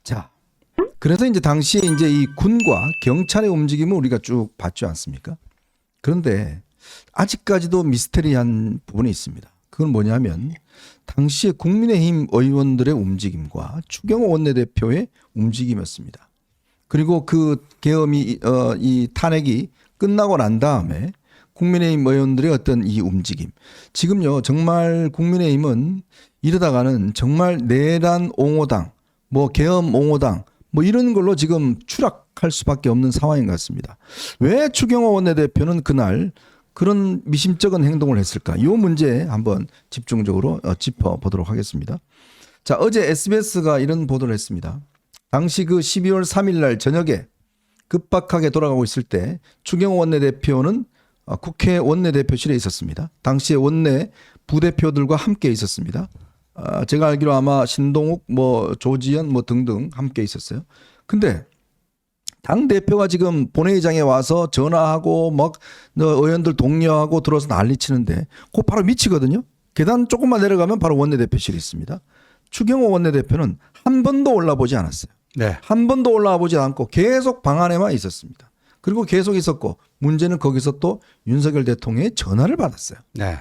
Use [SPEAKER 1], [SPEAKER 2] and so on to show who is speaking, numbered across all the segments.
[SPEAKER 1] 자, 그래서 이제 당시에 이제 이 군과 경찰의 움직임을 우리가 쭉 봤지 않습니까? 그런데 아직까지도 미스테리한 부분이 있습니다. 그건 뭐냐면 당시에 국민의힘 의원들의 움직임과 추경호 원내대표의 움직임이었습니다. 그리고 그 계엄이 이 탄핵이 끝나고 난 다음에 국민의힘 의원들의 어떤 이 움직임. 지금요 정말 국민의힘은 이러다가는 정말 내란 옹호당, 뭐 계엄 옹호당 뭐 이런 걸로 지금 추락할 수밖에 없는 상황인 것 같습니다. 왜 추경호 원내대표는 그날 그런 미심쩍은 행동을 했을까? 이 문제 한번 집중적으로 짚어보도록 하겠습니다. 자, 어제 SBS가 이런 보도를 했습니다. 당시 그 12월 3일 날 저녁에 급박하게 돌아가고 있을 때 추경호 원내대표는 국회 원내대표실에 있었습니다. 당시에 원내 부대표들과 함께 있었습니다. 제가 알기로 아마 신동욱, 뭐 조지현 뭐 등등 함께 있었어요. 근데 당 대표가 지금 본회의장에 와서 전화하고 막 의원들 독려하고 들어서 난리치는데 그 바로 밑이거든요. 계단 조금만 내려가면 바로 원내대표실이 있습니다. 추경호 원내대표는 한 번도 올라보지 않았어요.
[SPEAKER 2] 네.
[SPEAKER 1] 한 번도 올라보지 않고 계속 방 안에만 있었습니다. 그리고 계속 있었고 문제는 거기서 또 윤석열 대통령의 전화를 받았어요.
[SPEAKER 2] 네.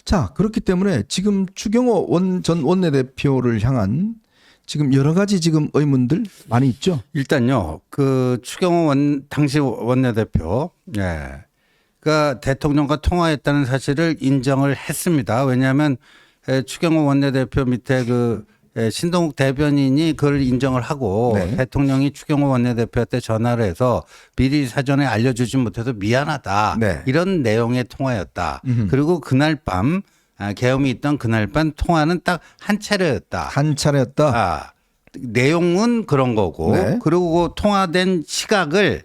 [SPEAKER 1] 자, 그렇기 때문에 지금 추경호 전 원내대표를 향한 지금 여러 가지 지금 의문들 많이 있죠.
[SPEAKER 2] 일단요, 그 추경호 당시 원내대표, 그러니까 대통령과 통화했다는 사실을 인정을 했습니다. 왜냐하면 추경호 원내대표 밑에 그 신동욱 대변인이 그걸 인정을 하고
[SPEAKER 1] 네.
[SPEAKER 2] 대통령이 추경호 원내대표한테 전화를 해서 미리 사전에 알려주지 못해서 미안하다.
[SPEAKER 1] 네.
[SPEAKER 2] 이런 내용의 통화였다. 그리고 그날 밤 계엄이 있던 그날 밤 통화는 딱 한 차례였다.
[SPEAKER 1] 한 차례였다.
[SPEAKER 2] 내용은 그런 거고
[SPEAKER 1] 네.
[SPEAKER 2] 그리고 그 통화된 시각을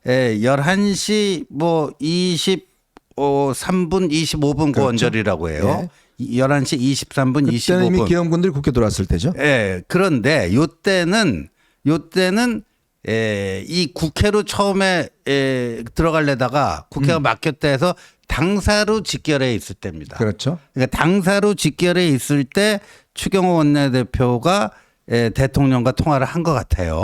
[SPEAKER 2] 11시 뭐 23분 25분
[SPEAKER 1] 그렇죠.
[SPEAKER 2] 그 언저리라고 해요.
[SPEAKER 1] 네.
[SPEAKER 2] 11시 23분
[SPEAKER 1] 그때는
[SPEAKER 2] 25분.
[SPEAKER 1] 이미 계엄군들이 국회 들어왔을 때죠.
[SPEAKER 2] 그런데 요때는 이 국회로 처음에 들어가려다가 국회가 막혔다 해서 당사로 직결해 있을 때입니다.
[SPEAKER 1] 그렇죠.
[SPEAKER 2] 그러니까 당사로 직결해 있을 때 추경호 원내대표가 대통령과 통화를 한 것 같아요.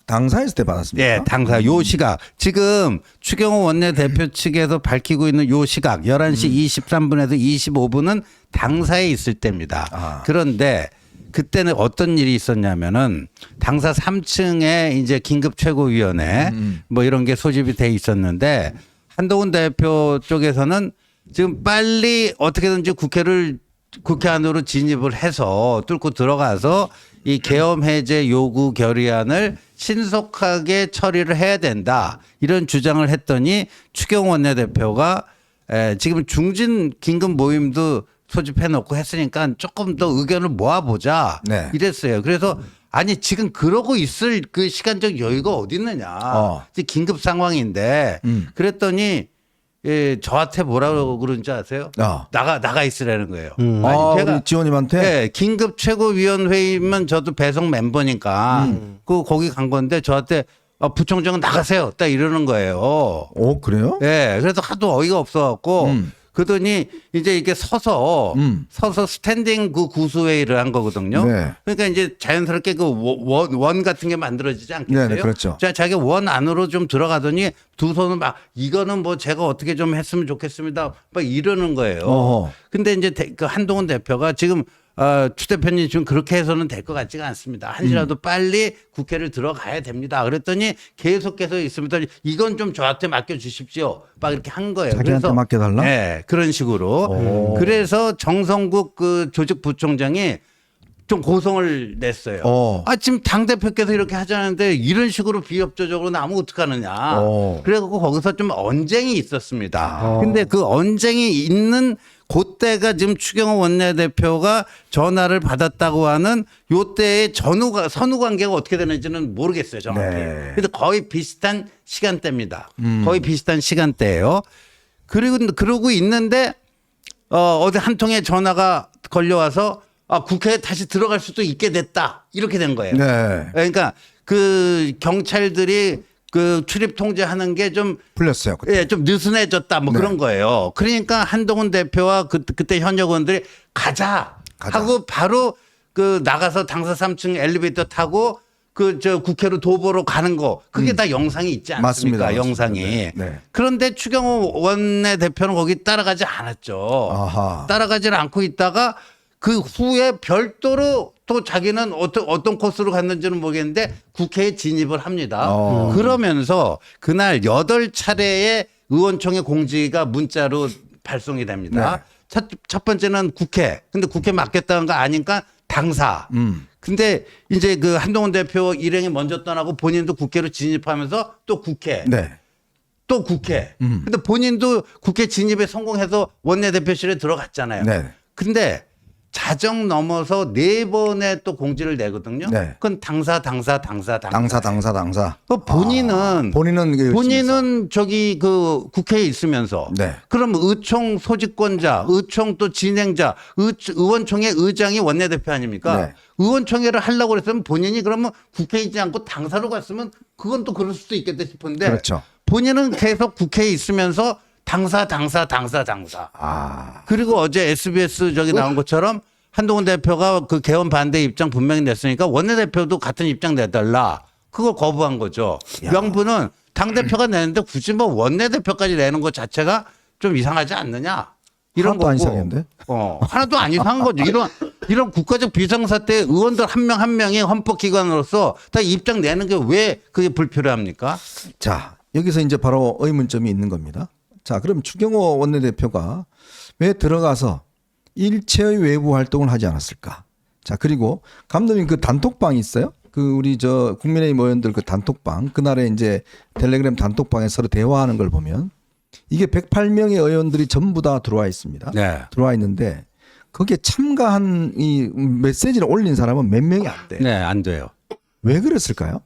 [SPEAKER 1] 당사했을 때 받았습니다.
[SPEAKER 2] 예, 당사 요 시각. 지금 추경호 원내대표 측에서 밝히고 있는 요 시각 11시 23분에서 25분은 당사에 있을 때입니다. 그런데 그때는 어떤 일이 있었냐면은 당사 3층에 이제 긴급 최고위원회 뭐 이런 게 소집이 돼 있었는데 한동훈 대표 쪽에서는 지금 빨리 어떻게든지 국회 안으로 진입을 해서 뚫고 들어가서 이 계엄 해제 요구 결의안을 신속하게 처리를 해야 된다. 이런 주장을 했더니 추경호 원내대표가 지금 중진 긴급 모임도 소집해 놓고 했으니까 조금 더 의견을 모아보자.
[SPEAKER 1] 네.
[SPEAKER 2] 이랬어요. 그래서 아니 지금 그러고 있을 그 시간적 여유가 어디 있느냐. 긴급 상황인데 그랬더니 저한테 뭐라고 그런지 아세요? 나가 있으라는 거예요. 아니, 제가
[SPEAKER 1] 우리 지원님한테
[SPEAKER 2] 긴급 최고위원회의면 저도 배석 멤버니까 거기 간 건데 저한테 부총장은 나가세요. 딱 이러는 거예요.
[SPEAKER 1] 그래요?
[SPEAKER 2] 그래서 하도 어이가 없어갖고 그러더니 이제 이렇게 서서 스탠딩 그 구수회의를 한 거거든요.
[SPEAKER 1] 네.
[SPEAKER 2] 그러니까 이제 자연스럽게 그 원 같은 게 만들어지지 않겠어요?
[SPEAKER 1] 네, 그렇죠.
[SPEAKER 2] 자기 원 안으로 좀 들어가더니 두 손은 막 이거는 뭐 제가 어떻게 좀 했으면 좋겠습니다. 막 이러는 거예요. 근데 이제 그 한동훈 대표가 지금 추 대표님 지금 그렇게 해서는 될 것 같지가 않습니다. 한시라도 빨리 국회를 들어가야 됩니다. 그랬더니 계속해서 있습니다. 이건 좀 저한테 맡겨주십시오. 막 이렇게 한 거예요.
[SPEAKER 1] 자기한테 맡겨달라?
[SPEAKER 2] 네, 그런 식으로. 그래서 정성국 그 조직부총장이 좀 고성을 냈어요. 지금 당대표께서 이렇게 하자는데 이런 식으로 비협조적으로 나면 어떡하느냐. 그래갖고 거기서 좀 언쟁이 있었습니다. 근데 그 언쟁이 있는 그때가 지금 추경호 원내대표가 전화를 받았다고 하는 요때의 선후 관계가 어떻게 되는지는 모르겠어요, 정확히. 근데 거의 비슷한 시간대입니다. 거의 비슷한 시간대예요. 그러고 있는데 어디 한 통의 전화가 걸려와서 국회에 다시 들어갈 수도 있게 됐다. 이렇게 된 거예요. 그러니까 그 경찰들이 그 출입 통제하는 게 좀
[SPEAKER 1] 풀렸어요. 그때.
[SPEAKER 2] 좀 느슨해졌다. 뭐 그런 거예요. 그러니까 한동훈 대표와 그때 현역 의원들이 가자 하고 바로 그 나가서 당사 3층 엘리베이터 타고 국회로 도보로 가는 거 그게 다 영상이 있지 않습니까?
[SPEAKER 1] 맞습니다.
[SPEAKER 2] 영상이.
[SPEAKER 1] 네. 네.
[SPEAKER 2] 그런데 추경호 원내대표는 거기 따라가지 않았죠.
[SPEAKER 1] 아하.
[SPEAKER 2] 따라가지는 않고 있다가 그 후에 별도로 또 자기는 어떤 코스로 갔는지는 모르겠는데 국회에 진입을 합니다. 그러면서 그날 8차례의 의원총회 공지가 문자로 발송이 됩니다.
[SPEAKER 1] 네.
[SPEAKER 2] 첫 번째는 국회. 근데 국회 맡겠다는 거 아니까 당사. 근데 이제 그 한동훈 대표 일행이 먼저 떠나고 본인도 국회로 진입하면서 또 국회.
[SPEAKER 1] 네.
[SPEAKER 2] 또 국회. 근데 본인도 국회 진입에 성공해서 원내대표실에 들어갔잖아요.
[SPEAKER 1] 네.
[SPEAKER 2] 근데 자정 넘어서 4번의 또 공지를 내거든요.
[SPEAKER 1] 네.
[SPEAKER 2] 그건 당사. 본인은 저기 그 국회에 있으면서
[SPEAKER 1] 네.
[SPEAKER 2] 그럼 의총 소집권자, 의총 또 진행자, 의원총회 의장이 원내대표 아닙니까?
[SPEAKER 1] 네.
[SPEAKER 2] 의원총회를 하려고 그랬으면 본인이 그러면 국회에 있지 않고 당사로 갔으면 그건 또 그럴 수도 있겠다 싶은데
[SPEAKER 1] 그렇죠.
[SPEAKER 2] 본인은 계속 국회에 있으면서 당사. 그리고 어제 SBS 저기 나온 것처럼 한동훈 대표가 그 개헌 반대 입장 분명히 냈으니까 원내대표도 같은 입장 내달라. 그걸 거부한 거죠. 명분은 당대표가 내는데 굳이 뭐 원내대표까지 내는 것 자체가 좀 이상하지 않느냐. 이런
[SPEAKER 1] 하나도
[SPEAKER 2] 거고.
[SPEAKER 1] 안 이상한데?
[SPEAKER 2] 하나도 안 이상한 거죠. 이런 국가적 비상사태 의원들 한 명 한 명이 헌법기관으로서 다 입장 내는 게 왜 그게 불필요합니까?
[SPEAKER 1] 자, 여기서 이제 바로 의문점이 있는 겁니다. 자, 그럼 추경호 원내대표가 왜 들어가서 일체의 외부 활동을 하지 않았을까? 자, 그리고 감독님 그 단톡방이 있어요? 그 우리 저 국민의힘 의원들 그 단톡방, 그날에 이제 텔레그램 단톡방에 서로 대화하는 걸 보면 이게 108명의 의원들이 전부 다 들어와 있습니다.
[SPEAKER 2] 네.
[SPEAKER 1] 들어와 있는데 거기에 참가한 이 메시지를 올린 사람은 몇 명이 안 돼요.
[SPEAKER 2] 네, 안 돼요.
[SPEAKER 1] 왜 그랬을까요?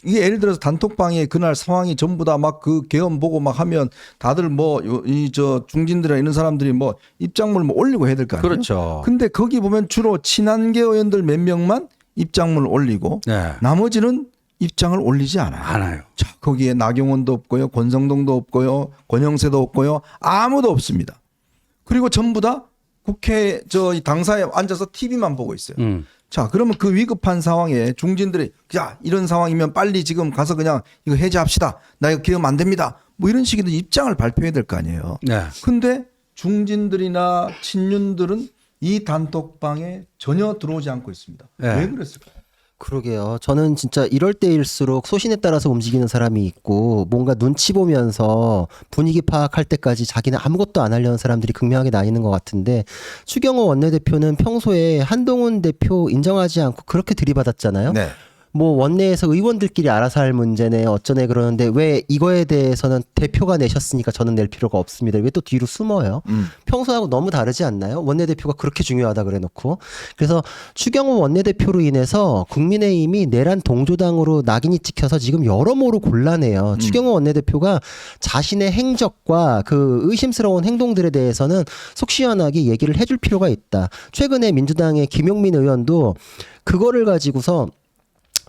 [SPEAKER 1] 이게 예를 들어서 단톡방에 그날 상황이 전부 다 막 그 개헌 보고 막 하면 다들 뭐 이 저 중진들이나 이런 사람들이 뭐 입장물 뭐 올리고 해야 될 거 아니에요?
[SPEAKER 2] 그렇죠.
[SPEAKER 1] 근데 거기 보면 주로 친한계 의원들 몇 명만 입장문을 올리고
[SPEAKER 2] 네.
[SPEAKER 1] 나머지는 입장을 올리지 않아요. 자, 거기에 나경원도 없고요. 권성동도 없고요. 권영세도 없고요. 아무도 없습니다. 그리고 전부 다 국회 저 당사에 앉아서 TV만 보고 있어요. 자, 그러면 그 위급한 상황에 중진들이 야, 이런 상황이면 빨리 지금 가서 그냥 이거 해제합시다. 나 이거 기억 안 됩니다. 뭐 이런 식의 입장을 발표해야 될 거 아니에요.
[SPEAKER 2] 네.
[SPEAKER 1] 근데 중진들이나 친윤들은 이 단톡방에 전혀 들어오지 않고 있습니다.
[SPEAKER 2] 네.
[SPEAKER 1] 왜 그랬을까요?
[SPEAKER 3] 그러게요. 저는 진짜 이럴 때일수록 소신에 따라서 움직이는 사람이 있고 뭔가 눈치 보면서 분위기 파악할 때까지 자기는 아무것도 안 하려는 사람들이 극명하게 나뉘는 것 같은데 추경호 원내대표는 평소에 한동훈 대표 인정하지 않고 그렇게 들이받았잖아요.
[SPEAKER 1] 네.
[SPEAKER 3] 뭐 원내에서 의원들끼리 알아서 할 문제네 어쩌네 그러는데 왜 이거에 대해서는 대표가 내셨으니까 저는 낼 필요가 없습니다. 왜 또 뒤로 숨어요? 평소하고 너무 다르지 않나요? 원내대표가 그렇게 중요하다 그래 놓고. 그래서 추경호 원내대표로 인해서 국민의힘이 내란 동조당으로 낙인이 찍혀서 지금 여러모로 곤란해요. 추경호 원내대표가 자신의 행적과 그 의심스러운 행동들에 대해서는 속 시원하게 얘기를 해줄 필요가 있다. 최근에 민주당의 김용민 의원도 그거를 가지고서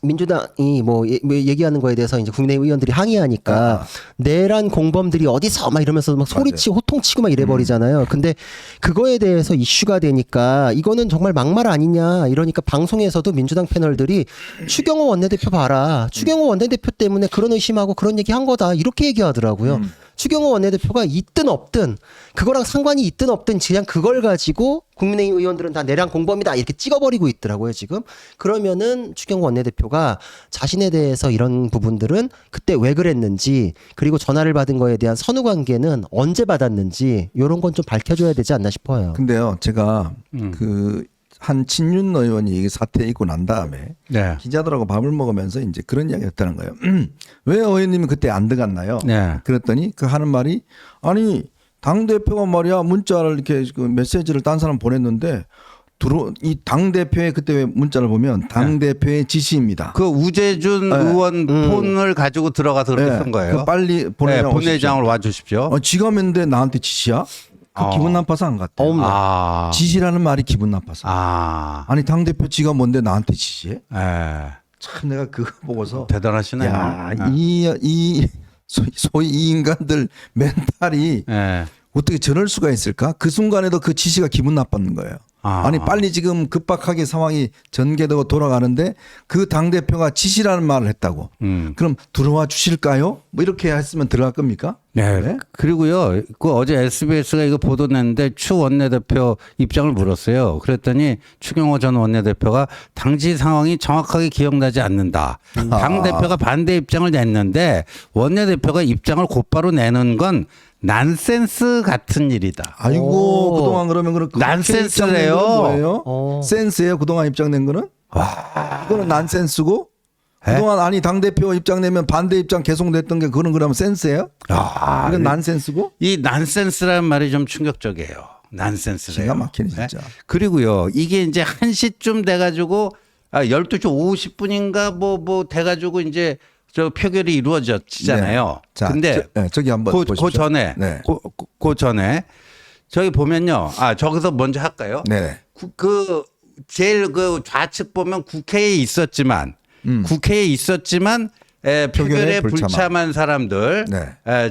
[SPEAKER 3] 민주당이 뭐 얘기하는 거에 대해서 이제 국내 의원들이 항의하니까 내란 공범들이 어디서 막 이러면서 막 소리치고 호통치고 막 이래버리잖아요. 근데 그거에 대해서 이슈가 되니까 이거는 정말 막말 아니냐 이러니까 방송에서도 민주당 패널들이 추경호 원내대표 봐라. 추경호 원내대표 때문에 그런 의심하고 그런 얘기 한 거다. 이렇게 얘기하더라고요. 추경호 원내대표가 있든 없든 그거랑 상관이 있든 없든 그냥 그걸 가지고 국민의힘 의원들은 다 내란 공범이다 이렇게 찍어버리고 있더라고요 지금. 그러면은 추경호 원내대표가 자신에 대해서 이런 부분들은 그때 왜 그랬는지 그리고 전화를 받은 거에 대한 선후관계는 언제 받았는지 이런 건 좀 밝혀줘야 되지 않나 싶어요.
[SPEAKER 1] 근데요 제가 그 한 친윤 의원이 이 사태 있고 난 다음에
[SPEAKER 2] 네.
[SPEAKER 1] 기자들하고 밥을 먹으면서 이제 그런 이야기 했다는 거예요. 왜 의원님이 그때 안 들어갔나요?
[SPEAKER 2] 네.
[SPEAKER 1] 그랬더니 그 하는 말이 아니 당대표가 말이야 문자를 이렇게 그 메시지를 딴 사람 보냈는데 이 당대표의 그때 왜 문자를 보면 당대표의 지시입니다.
[SPEAKER 2] 그 우재준 의원 폰을 가지고 들어가서 그렇게 쓴 거예요.
[SPEAKER 1] 그 빨리 본회장
[SPEAKER 2] 본회장을 와주십시오.
[SPEAKER 1] 지가 했는데 나한테 지시야? 그 기분 나빠서 안 갔대요. 지시라는 말이 기분 나빠서. 아니 당대표 지가 뭔데 나한테 지시해? 참 내가 그거 보고서
[SPEAKER 2] 대단하시네요.
[SPEAKER 1] 야, 소위 이 인간들 멘탈이 어떻게 저럴 수가 있을까? 그 순간에도 그 지시가 기분 나빴는 거예요. 아니 빨리 지금 급박하게 상황이 전개되고 돌아가는데 그 당대표가 지시라는 말을 했다고. 그럼 들어와 주실까요? 뭐 이렇게 했으면 들어갈 겁니까?
[SPEAKER 2] 네.
[SPEAKER 1] 네?
[SPEAKER 2] 그리고요, 그 어제 SBS가 이거 보도 냈는데 추 원내대표 입장을 물었어요. 그랬더니 추경호 전 원내대표가 당시 상황이 정확하게 기억나지 않는다. 당대표가 반대 입장을 냈는데 원내대표가 입장을 곧바로 내는 건 난센스 같은 일이다.
[SPEAKER 1] 아이고 그동안 그러면
[SPEAKER 2] 난센스래요.
[SPEAKER 1] 뭐예요? 센스예요. 그동안 입장낸 거는? 그거는 난센스고 그동안 아니 당대표 입장 내면 반대 입장 계속 냈던 게 그거는 그러면 센스예요? 이건 난센스고?
[SPEAKER 2] 이 난센스라는 말이 좀 충격적이에요. 난센스래요.
[SPEAKER 1] 기가 막히네 진짜.
[SPEAKER 2] 네? 그리고요, 이게 이제 1시쯤 돼가지고 12시 50분인가 뭐 돼가지고 이제 저 표결이 이루어졌잖아요.
[SPEAKER 1] 네. 자,
[SPEAKER 2] 근데
[SPEAKER 1] 저기 한번 보십시오.
[SPEAKER 2] 그 전에
[SPEAKER 1] 네.
[SPEAKER 2] 그 전에 저기 보면요. 저기서 먼저 할까요?
[SPEAKER 1] 네.
[SPEAKER 2] 제일 그 좌측 보면 국회에 있었지만 표결에 불참한 사람들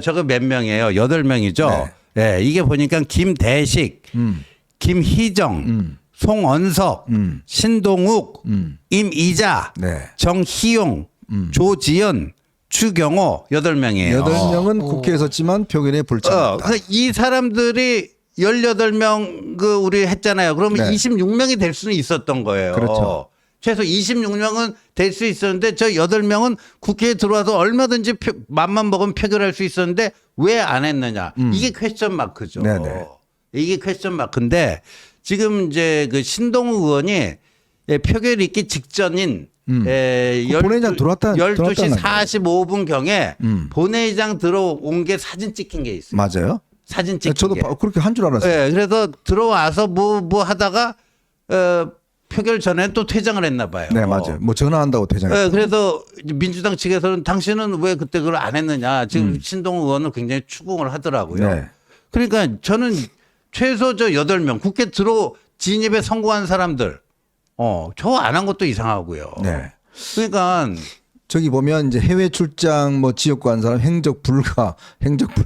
[SPEAKER 2] 저거 몇 명이에요? 8명이죠. 네. 이게 보니까 김대식, 김희정, 송언석, 신동욱, 임이자, 정희용, 조지연, 추경호 8명이에요.
[SPEAKER 1] 8명은 국회에 섰지만 표결에 불참했다.
[SPEAKER 2] 이 사람들이 18명 우리 했잖아요. 그러면 26명이 될 수는 있었던 거예요.
[SPEAKER 1] 그렇죠.
[SPEAKER 2] 최소 26명은 될 수 있었는데 저 8명은 국회에 들어와서 얼마든지 맘만 먹으면 표결할 수 있었는데 왜 안 했느냐. 이게 퀘스천 마크죠.
[SPEAKER 1] 네네.
[SPEAKER 2] 이게 퀘스천 마크인데 지금 이제 그 신동우 의원이 표결 있기 직전인
[SPEAKER 1] 본회의장 들어왔다
[SPEAKER 2] 12시 45분 경에 본회의장 들어온 게 사진 찍힌 게 있어요.
[SPEAKER 1] 맞아요.
[SPEAKER 2] 사진 찍힌
[SPEAKER 1] 저도
[SPEAKER 2] 게.
[SPEAKER 1] 그렇게 한 줄 알았어요.
[SPEAKER 2] 네, 그래서 들어와서 뭐 하다가 표결 전에 또 퇴장을 했나 봐요.
[SPEAKER 1] 네, 맞아요. 뭐 전화한다고 퇴장했어요.
[SPEAKER 2] 네, 그래서 민주당 측에서는 당신은 왜 그때 그걸 안 했느냐. 지금 신동우 의원을 굉장히 추궁을 하더라고요.
[SPEAKER 1] 네.
[SPEAKER 2] 그러니까 저는 최소 저 8명 국회 진입에 성공한 사람들 저 안 한 것도 이상하고요.
[SPEAKER 1] 네.
[SPEAKER 2] 그러니까
[SPEAKER 1] 저기 보면 이제 해외 출장 뭐 지역 간 사람 행적 불가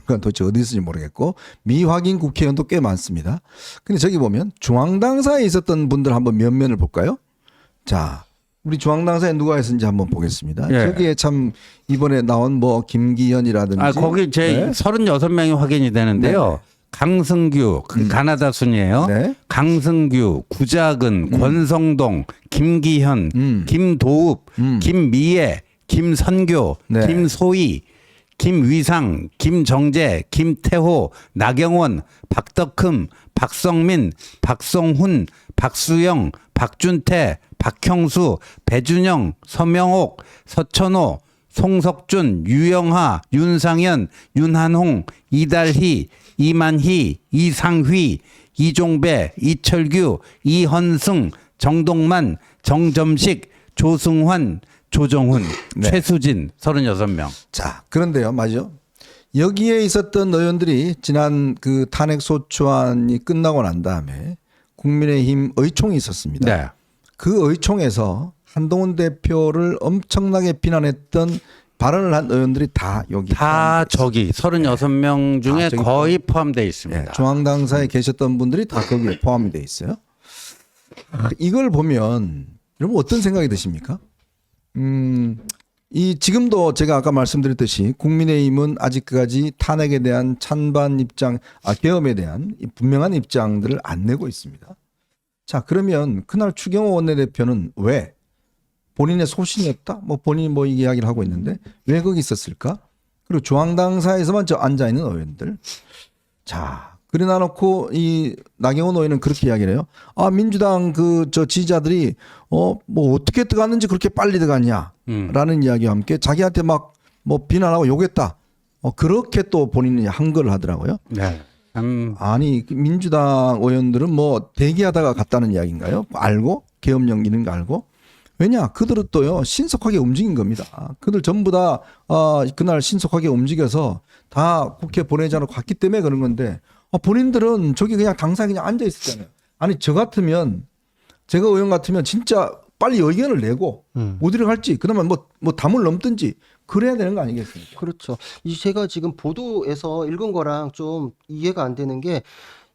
[SPEAKER 1] 도대체 어디 있을지 모르겠고 미확인 국회의원도 꽤 많습니다. 근데 저기 보면 중앙당사에 있었던 분들 한번 면면을 볼까요? 자, 우리 중앙당사에 누가 있었는지 한번 보겠습니다.
[SPEAKER 2] 예.
[SPEAKER 1] 저기에 참 이번에 나온 뭐 김기현이라든지
[SPEAKER 2] 거기 제 36명이 확인이 되는데요. 강승규 가나다 순이에요.
[SPEAKER 1] 네.
[SPEAKER 2] 강승규, 구자근, 권성동, 김기현, 김도읍, 김미애, 김선교,
[SPEAKER 1] 네.
[SPEAKER 2] 김소희, 김위상, 김정재, 김태호, 나경원, 박덕흠, 박성민, 박성훈, 박수영, 박준태, 박형수, 배준영, 서명옥, 서천호, 송석준, 유영하, 윤상현, 윤한홍, 이달희, 이만희, 이상휘, 이종배, 이철규, 이헌승, 정동만, 정점식, 조승환, 조정훈, 최수진 36명.
[SPEAKER 1] 자, 그런데요, 맞죠? 여기에 있었던 의원들이 지난 그 탄핵 소추안이 끝나고 난 다음에 국민의힘 의총이 있었습니다.
[SPEAKER 2] 네.
[SPEAKER 1] 그 의총에서 한동훈 대표를 엄청나게 비난했던 발언을 한 의원들이 다 여기
[SPEAKER 2] 다 저기 36명 중에
[SPEAKER 1] 저기
[SPEAKER 2] 거의 포함되어 있습니다.
[SPEAKER 1] 중앙당사에 계셨던 분들이 다 거기에 포함이 돼 있어요. 이걸 보면 여러분 어떤 생각이 드십니까? 이 지금도 제가 아까 말씀드렸듯이 국민의힘은 아직까지 탄핵에 대한 찬반 입장, 계엄에 대한 분명한 입장들을 안 내고 있습니다. 자, 그러면 그날 추경호 원내대표는 왜 본인의 소신이었다? 뭐 본인이 뭐 이야기를 하고 있는데 왜 거기 있었을까? 그리고 중앙당사에서만 저 앉아 있는 의원들. 자, 그래 놔놓고 이 나경원 의원은 그렇게 이야기를 해요. 민주당 저 지지자들이 뭐 어떻게 들어갔는지 그렇게 빨리 들어갔냐라는 이야기와 함께 자기한테 막 뭐 비난하고 욕했다. 그렇게 또 본인이 한거를 하더라고요.
[SPEAKER 2] 네.
[SPEAKER 1] 아니 민주당 의원들은 뭐 대기하다가 갔다는 이야기인가요? 알고 계엄령 이런 거 알고? 왜냐 그들은 또요 신속하게 움직인 겁니다. 그들 전부 다 그날 신속하게 움직여서 다 국회 본회의장으로 갔기 때문에 그런 건데 본인들은 저기 그냥 당사에 그냥 앉아 있었잖아요. 아니 저 같으면 제가 의원 같으면 진짜 빨리 의견을 내고 어디로 갈지 그러면 뭐 담을 넘든지 그래야 되는 거 아니겠습니까?
[SPEAKER 3] 그렇죠. 제가 지금 보도에서 읽은 거랑 좀 이해가 안 되는 게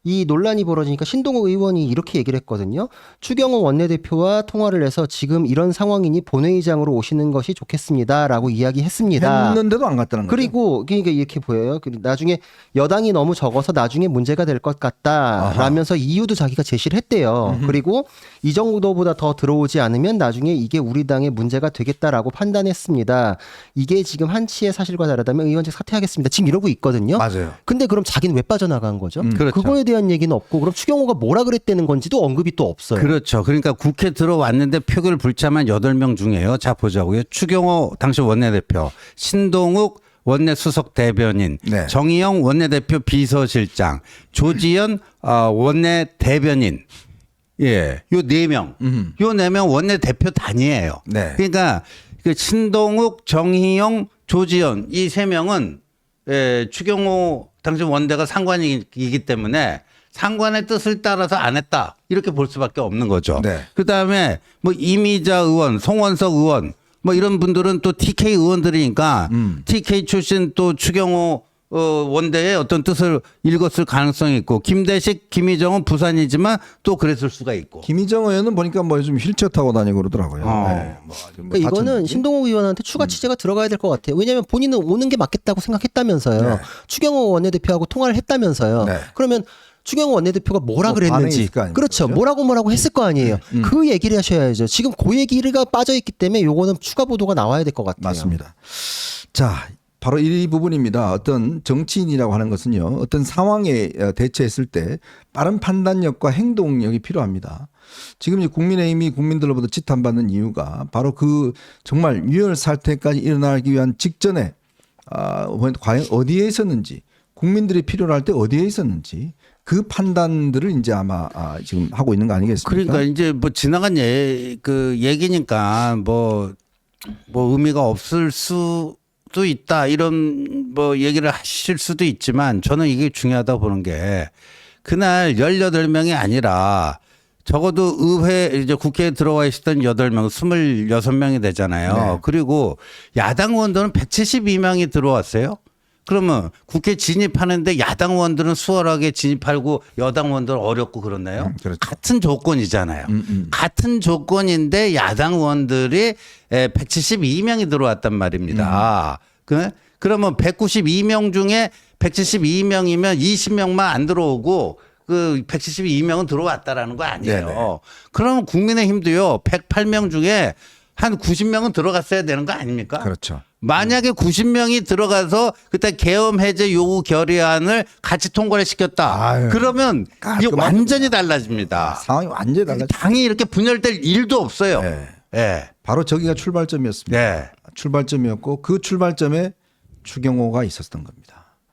[SPEAKER 3] 이 논란이 벌어지니까 신동욱 의원이 이렇게 얘기를 했거든요. 추경호 원내대표와 통화를 해서 지금 이런 상황이니 본회의장으로 오시는 것이 좋겠습니다라고 이야기했습니다.
[SPEAKER 1] 했는데도 안 갔다는 거죠.
[SPEAKER 3] 그리고 그러니까 이렇게 보여요. 나중에 여당이 너무 적어서 나중에 문제가 될 것 같다라면서 이유도 자기가 제시를 했대요. 그리고 이 정도보다 더 들어오지 않으면 나중에 이게 우리 당의 문제가 되겠다라고 판단했습니다. 이게 지금 한치의 사실과 다르다면 의원직 사퇴하겠습니다. 지금 이러고 있거든요.
[SPEAKER 2] 맞아요.
[SPEAKER 3] 근데 그럼 자기는 왜 빠져나간 거죠?
[SPEAKER 2] 그렇죠.
[SPEAKER 3] 그거에 대한 얘기는 없고 그럼 추경호가 뭐라 그랬다는 건지도 언급이 또 없어요.
[SPEAKER 2] 그렇죠. 그러니까 국회 들어왔는데 표결 불참한 8명 중에요. 자 보자고요. 추경호 당시 원내대표, 신동욱 원내수석 대변인,
[SPEAKER 1] 네.
[SPEAKER 2] 정의영 원내대표 비서실장, 조지현 원내대변인. 예, 요 4명. 요 4명 원내대표 단위예요.
[SPEAKER 1] 네.
[SPEAKER 2] 그러니까 그 신동욱, 정의용, 조지현 이 3명은 추경호 당시 원대가 상관이기 때문에 상관의 뜻을 따라서 안 했다. 이렇게 볼 수밖에 없는 거죠.
[SPEAKER 1] 네.
[SPEAKER 2] 그다음에 뭐 이미자 의원, 송원석 의원 뭐 이런 분들은 또 TK 의원들이니까 TK 출신 또 추경호 원대의 어떤 뜻을 읽었을 가능성이 있고 김대식, 김희정은 부산이지만 또 그랬을 수가 있고.
[SPEAKER 1] 김희정 의원은 보니까 뭐 요즘 휠체어 타고 다니고 그러더라고요. 네. 뭐 아주 뭐
[SPEAKER 3] 그러니까 이거는
[SPEAKER 1] 다쳤는지.
[SPEAKER 3] 신동욱 의원한테 추가 취재가 들어가야 될 것 같아요. 왜냐하면 본인은 오는 게 맞겠다고 생각했다면서요.
[SPEAKER 1] 네.
[SPEAKER 3] 추경호 원내대표하고 통화를 했다면서요.
[SPEAKER 1] 네.
[SPEAKER 3] 그러면 추경호 원내대표가 뭐라
[SPEAKER 1] 뭐 반응이
[SPEAKER 3] 그랬는지
[SPEAKER 1] 있을 거 아닙니까?
[SPEAKER 3] 그렇죠.
[SPEAKER 1] 그렇죠?
[SPEAKER 3] 뭐라고 했을 거 아니에요. 그 얘기를 하셔야죠. 지금 그 얘기가 빠져있기 때문에 요거는 추가 보도가 나와야 될 것 같아요.
[SPEAKER 1] 맞습니다. 자, 바로 이 부분입니다. 어떤 정치인이라고 하는 것은요, 어떤 상황에 대처했을 때 빠른 판단력과 행동력이 필요합니다. 지금 이제 국민의힘이 국민들로부터 지탄받는 이유가 바로 그 정말 유혈 사태까지 일어나기 위한 직전에 과연 어디에 있었는지, 국민들이 필요로 할 때 어디에 있었는지 그 판단들을 이제 아마 지금 하고 있는 거 아니겠습니까?
[SPEAKER 2] 그러니까 이제 뭐 지나간 그 얘기니까 뭐 의미가 없을 수도 있다 이런 뭐 얘기를 하실 수도 있지만 저는 이게 중요하다 보는 게 그날 18명이 아니라 적어도 이제 국회에 들어와 있었던 8명, 26명이 되잖아요.
[SPEAKER 1] 네.
[SPEAKER 2] 그리고 야당 의원들은 172명이 들어왔어요. 그러면 국회 진입하는데 야당 의원들은 수월하게 진입하고 여당 의원들은 어렵고 그렇나요?
[SPEAKER 1] 그렇죠.
[SPEAKER 2] 같은 조건이잖아요. 같은 조건인데 야당 의원들이 172명이 들어왔단 말입니다. 그러면 192명 중에 172명이면 20명만 안 들어오고 그 172명은 들어왔다라는 거 아니에요.
[SPEAKER 1] 네네.
[SPEAKER 2] 그러면 국민의힘도요 108명 중에 한 90명은 들어갔어야 되는 거 아닙니까?
[SPEAKER 1] 그렇죠.
[SPEAKER 2] 만약에 90명이 들어가서 그때 계엄 해제 요구 결의안을 같이 통과를 시켰다.
[SPEAKER 1] 아유,
[SPEAKER 2] 그러면 이게
[SPEAKER 1] 깔끔하죠.
[SPEAKER 2] 완전히 달라집니다.
[SPEAKER 1] 상황이 완전히 달라져.
[SPEAKER 2] 당이 이렇게 분열될 일도 없어요.
[SPEAKER 1] 네.
[SPEAKER 2] 예.
[SPEAKER 1] 바로 저기가 출발점이었습니다.
[SPEAKER 2] 네.
[SPEAKER 1] 출발점이었고 그 출발점에 추경호가 있었던 겁니다.